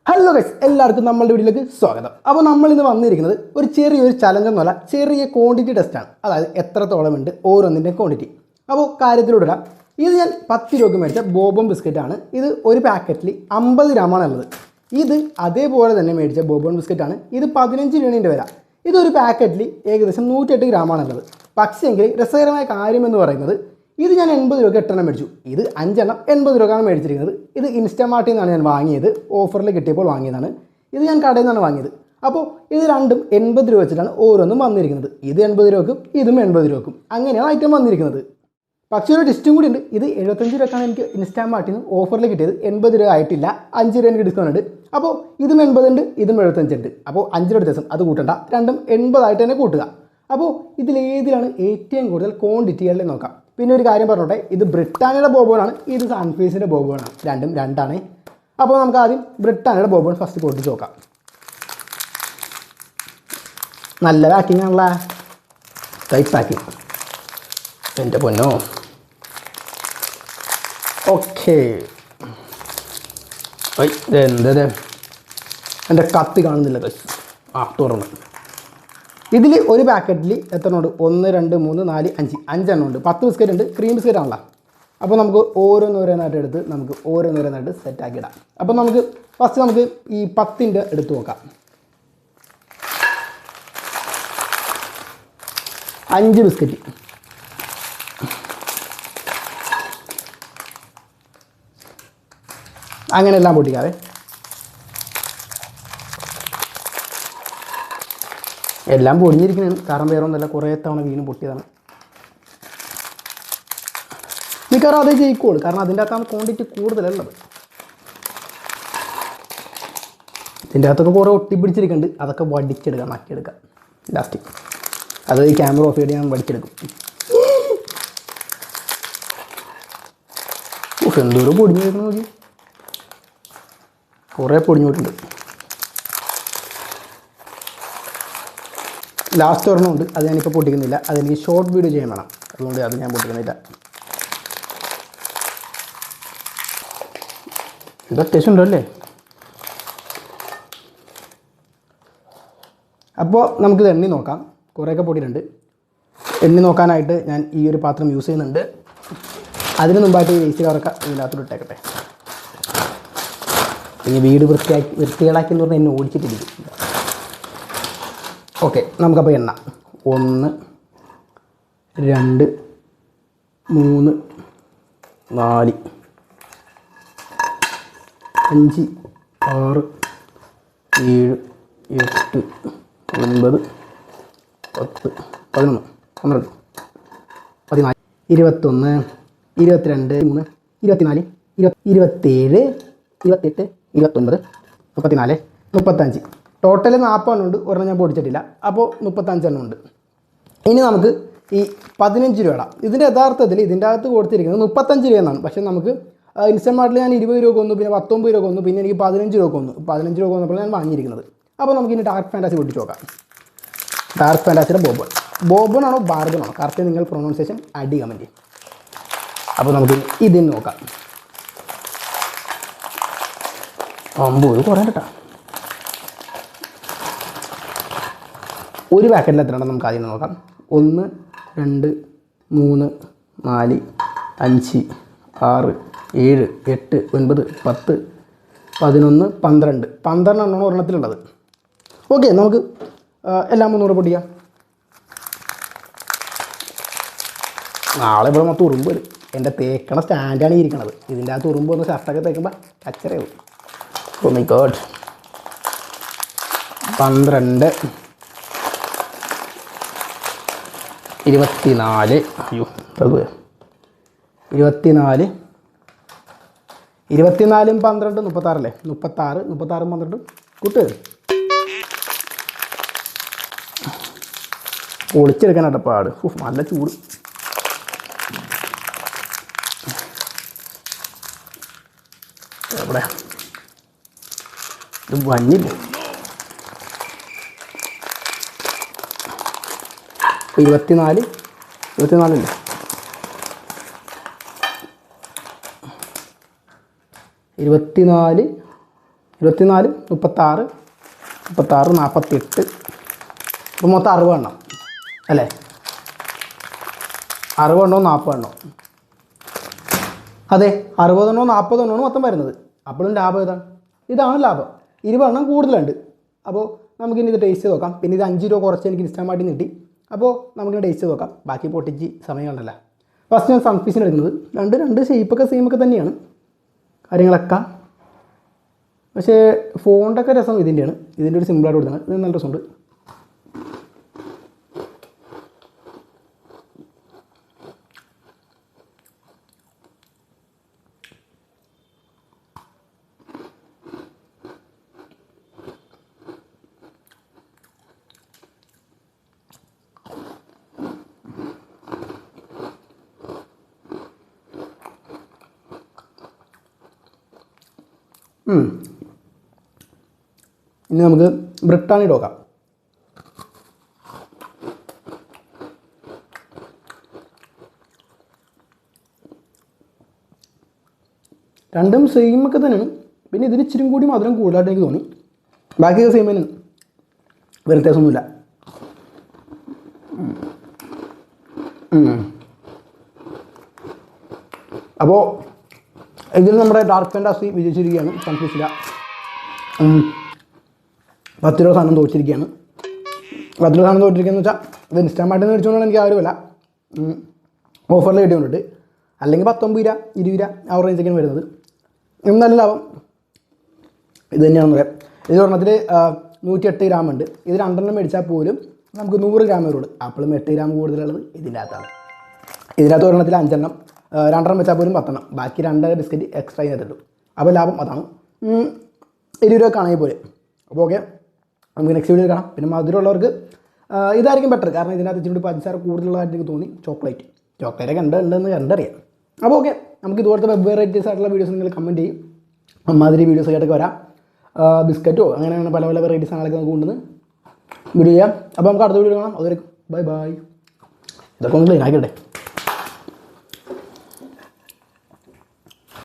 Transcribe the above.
Hello guys, എല്ലാവർക്കും നമ്മളുടെ വീഡിയോയിലേക്ക് സ്വാഗതം. അപ്പോൾ നമ്മൾ ഇന്ന് വന്നിരിക്കുന്നത് ഒരു ചെറിയൊരു ചലഞ്ച് എന്നല്ല, ചെറിയ ക്വാണ്ടിറ്റി ടെസ്റ്റാണ്. അതായത് എത്രത്തോളം ഉണ്ട് ഓരോന്നിൻ്റെ ക്വാണ്ടിറ്റി. അപ്പോൾ കാര്യത്തിലൂടെ ഇത് ഞാൻ 10 രൂപയ്ക്ക് മേടിച്ച ബോബൻ ബിസ്ക്കറ്റാണ്. ഇത് ഒരു പാക്കറ്റിൽ 50 ഗ്രാമാണ് ഉള്ളത്. ഇത് അതേപോലെ തന്നെ മേടിച്ച ബോബൻ ബിസ്ക്കറ്റാണ്. ഇത് 15 രൂപയുടെ വില. ഇതൊരു പാക്കറ്റിൽ ഏകദേശം 108 ഗ്രാമാണ് ഉള്ളത്. പക്ഷേങ്കിൽ രസകരമായ കാര്യം എന്ന് പറയുന്നത്, ഇത് ഞാൻ 80 രൂപയ്ക്ക് 8 എണ്ണം മേടിച്ചു. ഇത് 5 എണ്ണം 80 രൂപക്കാണ് മേടിച്ചിരിക്കുന്നത്. ഇത് ഇൻസ്റ്റാമാർട്ടിൽ നിന്നാണ് ഞാൻ വാങ്ങിയത്. ഓഫറിൽ കിട്ടിയപ്പോൾ വാങ്ങിയതാണ്. ഇത് ഞാൻ കടയിൽ നിന്നാണ് വാങ്ങിയത്. അപ്പോൾ ഇത് രണ്ടും 80 രൂപ വെച്ചിട്ടാണ് ഓരോന്നും വന്നിരിക്കുന്നത്. ഇത് 80 രൂപക്കും ഇതും 80 രൂപക്കും അങ്ങനെയാണ് ഐറ്റം വന്നിരിക്കുന്നത്. പക്ഷേ ഒരു ഡിസ്റ്റും കൂടി ഉണ്ട്. ഇത് 75 രൂപക്കാണ് എനിക്ക് ഇൻസ്റ്റാമാർട്ടിൽ നിന്ന് ഓഫറിൽ കിട്ടിയത്. 80 രൂപ ആയിട്ടില്ല. 5 രൂപ എനിക്ക് ഡിസ്കൗണ്ട് ഉണ്ട്. അപ്പോൾ ഇതും 80 ഉണ്ട്, ഇതും 75 ഉണ്ട്. അപ്പോൾ 5 രൂപ വ്യത്യാസം, അത് കൂട്ടണ്ട. രണ്ടും 80 ആയിട്ട് തന്നെ കൂട്ടുക. അപ്പോൾ ഇതിലേതിലാണ് ഏറ്റവും കൂടുതൽ ക്വാണ്ടിറ്റികളിൽ നോക്കാം. പിന്നെ ഒരു കാര്യം പറഞ്ഞോട്ടെ, ഇത് ബ്രിട്ടാനിയുടെ ബോബോണാണ്, ഇത് സൺഫീസിൻ്റെ ബോബോണാണ്. രണ്ടും രണ്ടാണ്. അപ്പോൾ നമുക്ക് ആദ്യം ബ്രിട്ടാനിയുടെ ബോബോൺ ഫസ്റ്റ് പൊട്ടിച്ച് നോക്കാം. നല്ല പാക്കിംഗ് ആണല്ല, ടൈറ്റ് പാക്കിംഗ്. എൻ്റെ പൊന്നോ. ഓക്കെ, ഇതെന്തത് എൻ്റെ കത്തി കാണുന്നില്ല. തുറന്നു. ഇതിൽ ഒരു പാക്കറ്റിൽ എത്ര ഉണ്ട്? 1 2 3 4 5 5 ഉണ്ട്. 10 ബിസ്ക്കറ്റ് ഉണ്ട്. ക്രീം ബിസ്ക്കറ്റ് ആണല്ലോ. അപ്പോൾ നമുക്ക് ഓരോന്നോരോന്നായിട്ട് എടുത്ത് നമുക്ക് ഓരോന്നോരോന്നായിട്ട് സെറ്റാക്കി ഇടാം. അപ്പോൾ നമുക്ക് ഫസ്റ്റ് നമുക്ക് ഈ 10ൻ്റെ എടുത്ത് നോക്കാം. 5 ബിസ്ക്കറ്റ്. അങ്ങനെ എല്ലാം പൊട്ടിക്കാതെ. എല്ലാം പൊടിഞ്ഞിരിക്കുന്നതാണ്. കാരണം വേറെ ഒന്നല്ല, കുറേ തവണ വീണ് പൊട്ടിയതാണ്. മിക്കവാറും അതേ ജയിക്കോളൂ, കാരണം അതിൻ്റെ അകത്താണ് ക്വാണ്ടിറ്റി കൂടുതലുള്ളത്. ഇതിൻ്റെ അകത്തൊക്കെ കുറേ ഒട്ടിപ്പിടിച്ചിരിക്കുന്നുണ്ട്. അതൊക്കെ വടിച്ചെടുക്കുക, നക്കിയെടുക്കുക ലാസ്റ്റ്. അത് ഈ ക്യാമറ ഓഫ് ചെയ്ത് ഞാൻ വടിച്ചെടുക്കും. എന്തോരം പൊടിഞ്ഞിരിക്കണം നോക്കി. കുറേ പൊടിഞ്ഞോട്ടുണ്ട്. ലാസ്റ്റ് ഒരെണ്ണമുണ്ട്, അത് ഞാനിപ്പോൾ പൊട്ടിക്കുന്നില്ല. അതെനിക്ക് ഷോർട്ട് വീഡിയോ ചെയ്യാൻ വേണം, അതുകൊണ്ട് അത് ഞാൻ പൊട്ടിക്കുന്നില്ല. ഇത് അത്യാവശ്യം ഉണ്ടോ അല്ലേ? അപ്പോൾ നമുക്കിത് എണ്ണി നോക്കാം. കുറേയൊക്കെ പൊട്ടിയിട്ടുണ്ട്. എണ്ണി നോക്കാനായിട്ട് ഞാൻ ഈ ഒരു പാത്രം യൂസ് ചെയ്യുന്നുണ്ട്. അതിന് മുമ്പായിട്ട് ഈ വേസ്റ്റ് കവറൊക്കെ ഇതിനകത്തോട്ട് ഇട്ടേക്കട്ടെ. ഇനി വീട് വൃത്തികേടാക്കി എന്ന് പറഞ്ഞാൽ എന്നെ ഓടിച്ചിട്ടിരിക്കും. ഓക്കെ, നമുക്കപ്പോൾ എണ്ണ 1 2 3 4 5 6 7 8 9 10 11 12 14 21 22 23 24 27 28 29 34 35. ടോട്ടൽ 40 എണ്ണം ഉണ്ട്. ഒരെണ്ണം ഞാൻ പൊടിച്ചിട്ടില്ല. അപ്പോൾ 35 എണ്ണം ഉണ്ട്. ഇനി നമുക്ക് ഈ 15 രൂപ ഇടാം. ഇതിൻ്റെ യഥാർത്ഥത്തിൽ ഇതിൻ്റെ അകത്ത് കൊടുത്തിരിക്കുന്നത് 35 രൂപ എന്നാണ്. പക്ഷേ നമുക്ക് ഇൻസ്റ്റമാർട്ടിൽ ഞാൻ 20 രൂപ കൊന്നു, പിന്നെ 19 രൂപ കൊന്നു, പിന്നെ എനിക്ക് 15 രൂപ കൊന്നു. 15 രൂപ കൊന്നപ്പോൾ ഞാൻ വാങ്ങിയിരിക്കുന്നത്. അപ്പോൾ നമുക്ക് ഇനി ഡാർക്ക് ഫാൻറ്റാസി പൊട്ടിച്ച് നോക്കാം. ഡാർക്ക് ഫാൻറ്റാസിയുടെ ബോബൺ ആണോ ബാർബൺ ആണോ കറക്റ്റ് നിങ്ങൾ പ്രൊനൗൺസിയേഷൻ അടി കമൻറ്റ് ചെയ്യും. അപ്പോൾ നമുക്ക് ഇതിന് നോക്കാം. ഇത് കുറേ കേട്ടോ. ഒരു പാക്കറ്റിൽ എത്ര ഉണ്ടെന്ന് നമുക്ക് ആദ്യം നോക്കാം. 1 2 3 4 5 6 7 8 9 10 11 12 12 എണ്ണമാണ് ഒരെണ്ണത്തിലുള്ളത്. ഓക്കെ, നമുക്ക് എല്ലാം 300 പൊട്ടിക്കാം. നാളെ ഇവിടെ മൊത്തം ഉറുമ്പ് വരും. എൻ്റെ തേക്കണ സ്റ്റാൻഡാണ് ഇരിക്കണത്. ഇതിൻ്റെ അകത്ത് ഉറുമ്പ് ഒന്ന് ഷർട്ടൊക്കെ തേക്കുമ്പോൾ കച്ചറയാവും. Oh my God. 12 24 അയ്യോ 24 24 12 36 അല്ലേ? 36 12 കൂട്ട് പൊളിച്ചെടുക്കാനായിട്ട് പാട്. നല്ല ചൂട്. എവിടെ ഇത് വന്നില്ലേ? 24 അല്ലേ? 24 24, 36, 48, ഇപ്പോൾ മൊത്തം 60 എണ്ണം അല്ലേ? 60 എണ്ണോ 40 എണ്ണോ? അതെ, 60 എണ്ണോ 40 എണ്ണോ മൊത്തം വരുന്നത്. അപ്പോഴും ലാഭം ഏതാണ്? ഇതാണ് ലാഭം. 20 എണ്ണം കൂടുതലുണ്ട്. അപ്പോൾ നമുക്കിനി ഇത് ടേസ്റ്റ് ചെയ്ത് നോക്കാം. പിന്നെ ഇത് 5 രൂപ കുറച്ച് എനിക്ക് ഇൻസ്റ്റാമാർട്ടിൽ നിന്ന് കിട്ടി. അപ്പോൾ നമുക്കിനി ടേസ്റ്റ് ചെയ്ത് നോക്കാം. ബാക്കി പൊട്ടിച്ച് സമയം ഉണ്ടല്ലോ. ഫസ്റ്റ് ഞാൻ സൺഫിഷിന് എടുക്കുന്നത്. രണ്ട് ഷേപ്പൊക്കെ സെയിമൊക്കെ തന്നെയാണ് കാര്യങ്ങളൊക്കെ. പക്ഷേ ഫോണ്ടൊക്കെ രസം ഇതിൻ്റെയാണ്. ഇതിൻ്റെ ഒരു സിമ്പിളായിട്ട് കൊടുക്കുന്നത്. ഇത് നല്ല രസമുണ്ട്. ഇനി നമുക്ക് ബ്രിട്ടാണി നോക്കാം. രണ്ടും സെയിം ഒക്കെ തന്നെയാണ്. പിന്നെ ഇതിന് ഇച്ചിരി കൂടി മധുരം കൂടുതലായിട്ട് എനിക്ക് തോന്നി. ബാക്കിയൊക്കെ സെയിം തന്നെയാണ്, വ്യത്യാസമൊന്നുമില്ല. അപ്പോൾ ഇതിൽ നമ്മുടെ ഡാർക്ക് ഫാൻറ്റാസി വിജയിച്ചിരിക്കുകയാണ്. സൺഫിഷില 10 രൂപ സാധനം തോറ്റിരിക്കുകയാണ്. 10 രൂപ സാധനം തോറ്റിരിക്കുകയെന്ന് വെച്ചാൽ ഇത് ഇൻസ്റ്റാമാർട്ടിൽ നിന്ന് മേടിച്ചുകൊണ്ടാണ് എനിക്ക് ആരുമല്ല, ഓഫറിൽ കിട്ടിയുണ്ട്. അല്ലെങ്കിൽ 19 രൂപ 20 രൂപ ആ റേഞ്ചൊക്കെയാണ് വരുന്നത്. നല്ല ലാഭം ഇത് തന്നെയാണെന്ന് പറയാം. ഇത് ഒരെണ്ണത്തിൽ 108 ഗ്രാം ഉണ്ട്. ഇത് 2 എണ്ണം മേടിച്ചാൽ പോലും നമുക്ക് 100 ഗ്രാം വരുള്ളൂ. അപ്പോഴും 8 ഗ്രാം കൂടുതലുള്ളത് ഇതിൻ്റെ അകത്താണ്. ഇതിനകത്ത് ഒരെണ്ണത്തിൽ 5 എണ്ണം, 2 എണ്ണം വെച്ചാൽ പോലും 10 എണ്ണം, ബാക്കി 2 ബിസ്ക്കറ്റ് എക്സ്ട്രാ ചെയ്തിട്ടുള്ളൂ. അപ്പോൾ ലാഭം അതാണ്. 20 രൂപക്കാണെങ്കിൽ പോലെ. അപ്പോൾ ഓക്കെ, നമുക്ക് നെക്സ്റ്റ് വീഡിയോയിൽ കാണാം. പിന്നെ മധുരമുള്ളവർക്ക് ഇതായിരിക്കും ബെറ്റർ, കാരണം ഇതിനകത്ത് ഇച്ചിരി പഞ്ചസാര കൂടുതലുള്ളതായിട്ട് എനിക്ക് തോന്നി. ചോക്ലേറ്റൊക്കെ ഉണ്ടെന്ന് കണ്ടറിയാം. അപ്പോൾ ഓക്കെ, നമുക്ക് ഇതുപോലത്തെ വെബ് വെറൈറ്റീസ് ആയിട്ടുള്ള വീഡിയോസ് നിങ്ങൾ കമൻറ്റ് ചെയ്യും. അമ്മാതിരി വീഡിയോസ് ആയിട്ടൊക്കെ വരാം. ബിസ്ക്കറ്റോ അങ്ങനെ പല വെറൈറ്റീസ് ആണൊക്കെ നമുക്ക് കൊണ്ടുവന്ന് വീഡിയോ ചെയ്യാം. അപ്പോൾ നമുക്ക് അടുത്ത വീഡിയോ കാണാം. അതുവരെ ബൈ. ഇതൊക്കെ ഒന്ന് ക്ലീൻ ആക്കിയിട്ടെ.